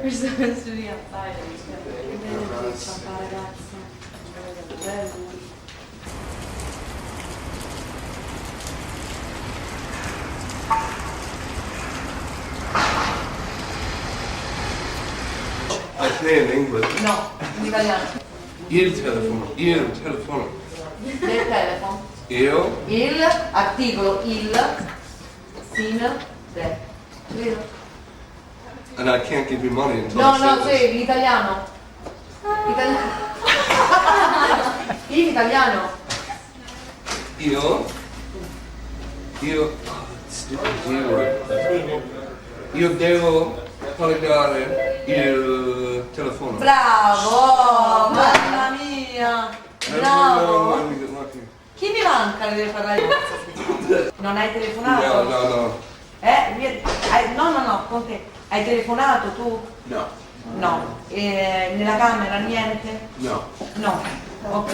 Questo è su di appare, che bello ciao ragazza. Bello. I say in English. No, in italiano. Il telefono. Del telefono. Io. Il, articolo, il, sin, de. Vero? And I can't give you money until No, I say no, this. sì, in italiano. In italiano. Io. Io devo pagare il telefono. Bravo! Mamma mia! Bravo! Chi mi manca che deve parlare? Non hai telefonato? No. No, con te. Hai telefonato tu? No. No. Nella camera niente? No. No. Ok.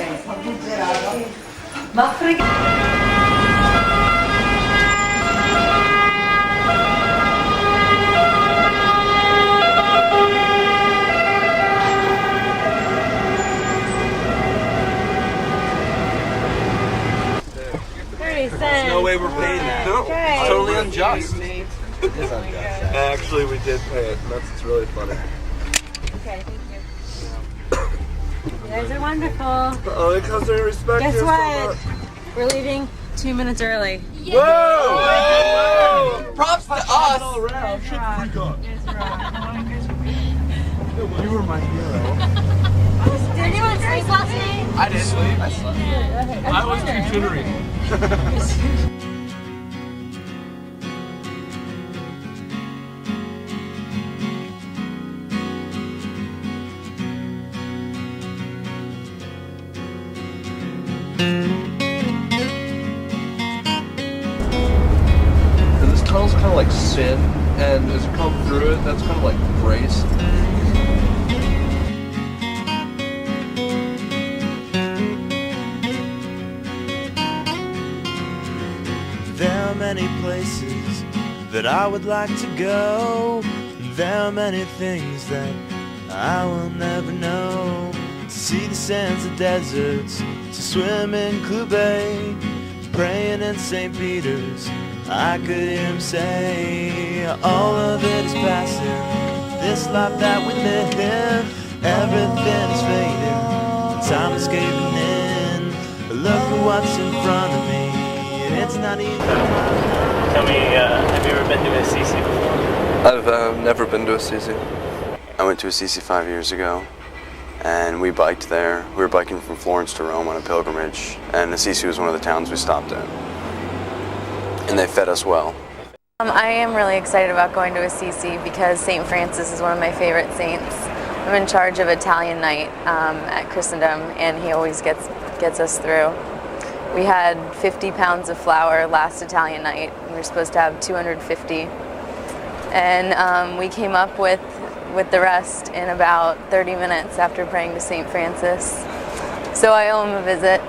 Ma frega. No way we're paying that. No. It's totally unjust. It is unjust. Actually, we did pay it. It's really funny. Okay, thank you. You guys are wonderful. Oh, because they respect Guess you so what? much. We're leaving 2 minutes early. Whoa! Props to us. You were my hero. Did anyone sleep last night? I didn't sleep. I slept. I was too jittery. And this tunnel's kind of like sin, and as you come through it, that's kind of like grace. There are many places that I would like to go. There are many things that I will never know. To see the sands of deserts, to swim in Clube, praying in St. Peter's. I could hear him say, all of it is passing. This life that we live, everything is fading. Time is caving in. Look at what's in front of me. It's not even. Tell me, have you ever been to Assisi before? I've never been to Assisi. I went to Assisi 5 years ago, and we biked there. We were biking from Florence to Rome on a pilgrimage, and Assisi was one of the towns we stopped at. And they fed us well. I am really excited about going to Assisi because St. Francis is one of my favorite saints. I'm in charge of Italian night at Christendom, and he always gets us through. We had 50 pounds of flour last Italian night. We were supposed to have 250. And we came up with the rest in about 30 minutes after praying to St. Francis. So I owe him a visit.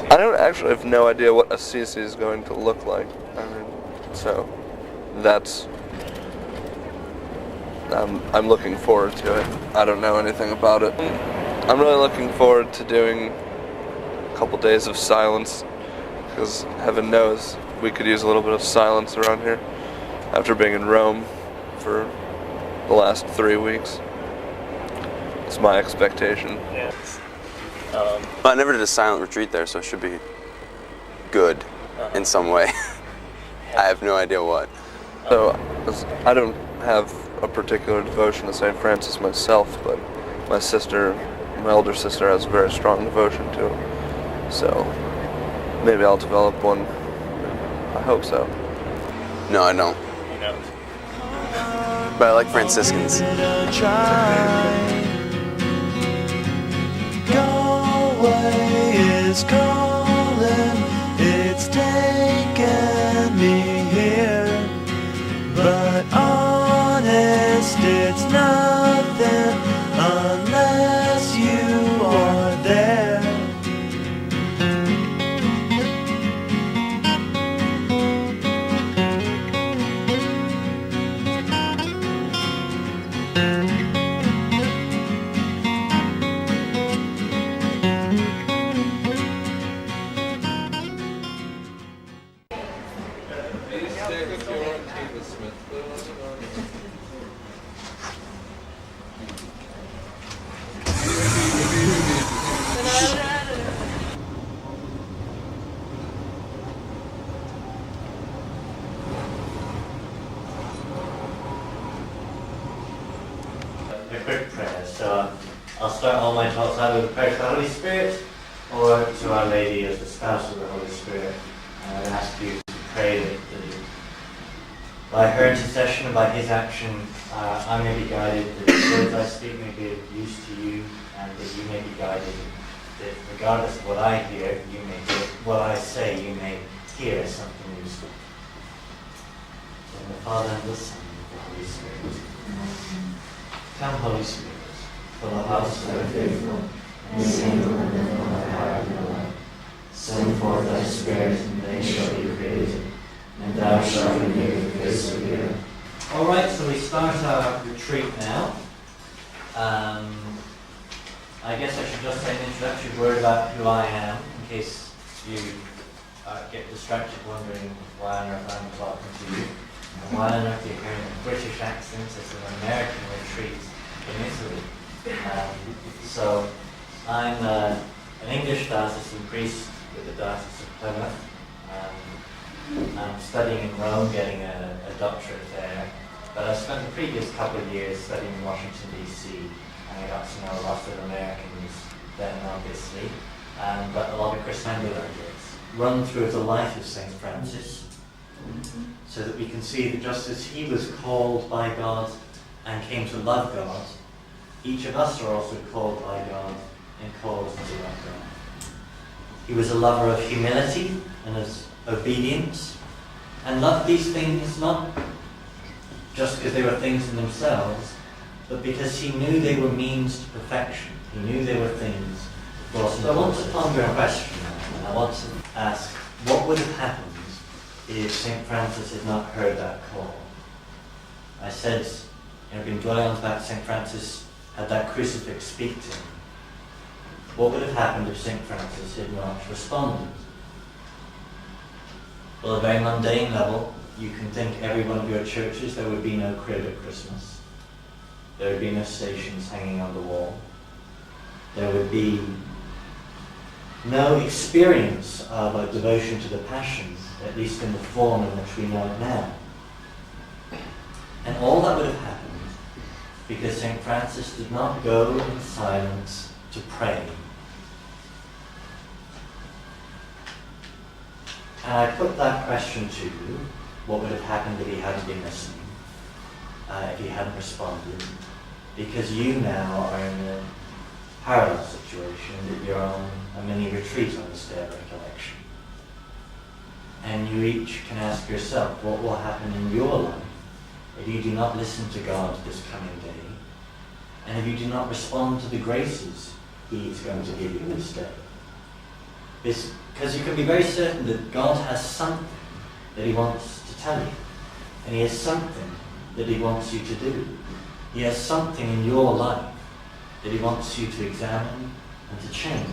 I don't actually have no idea what Assisi is going to look like. I mean, so that's. I'm looking forward to it. I don't know anything about it. I'm really looking forward to doing a couple days of silence, because heaven knows we could use a little bit of silence around here after being in Rome for the last 3 weeks. It's my expectation. Yes. But I never did a silent retreat there, so it should be good in some way. I have no idea what. So, I don't have a particular devotion to St. Francis myself, but my elder sister has a very strong devotion to him. So, maybe I'll develop one. I hope so. No, I don't. You know. But I like Franciscans. Galway is calling, it's taken me here. But honest, it's nothing unless you are there. if you want to take the Smith, A quick prayer. So I'll start all my talks either with a prayer to the Holy Spirit or to Our Lady as the spouse of the Holy Spirit. And I would ask you to pray that by her intercession and by his action, I may be guided, that the words I speak may be of use to you, and that you may be guided, that regardless of what I hear, you may hear, what I say, you may hear something useful. In the Father and the Son and the Holy Spirit. Come, Holy Spirit, fill the hearts that are faithful, and send the women from thy heart and light. Send forth thy Spirit, and they shall be created, and thou shalt renew the face of the earth. Alright, so we start our retreat now. I guess I should just say an introductory word about who I am, in case you get distracted wondering why on earth I'm talking to you. And why on earth you're hearing a British accent as an American retreat in Italy. So I'm an English diocesan priest with the Diocese of Plymouth. I'm studying in Rome, getting a doctorate there. But I spent the previous couple of years studying in Washington, D.C. and I got to know lots of Americans then, obviously, but a lot of Christianity run through the life of St. Francis, so that we can see that just as he was called by God and came to love God, each of us are also called by God and called to love God. He was a lover of humility and of obedience, and loved these things not just because they were things in themselves, but because he knew they were means to perfection. He knew they were things for us. So I want to ponder a question now, and I want to ask, what would have happened if St. Francis had not heard that call? I said, I've been dwelling on the fact St. Francis had that crucifix speak to him. What would have happened if St. Francis had not responded? Well, at a very mundane level, you can think every one of your churches there would be no crib at Christmas. There would be no stations hanging on the wall. There would be no experience of a devotion to the Passion, at least in the form in which we know it now. And all that would have happened because St. Francis did not go in silence to pray. And I put that question to you, what would have happened if he hadn't been listening, if he hadn't responded, because you now are in a parallel situation, that you're on a mini retreat on this day of recollection. And you each can ask yourself, what will happen in your life if you do not listen to God this coming day, and if you do not respond to the graces he is going to give you this day? Because you can be very certain that God has something that he wants to tell you, and he has something that he wants you to do. He has something in your life that he wants you to examine and to change.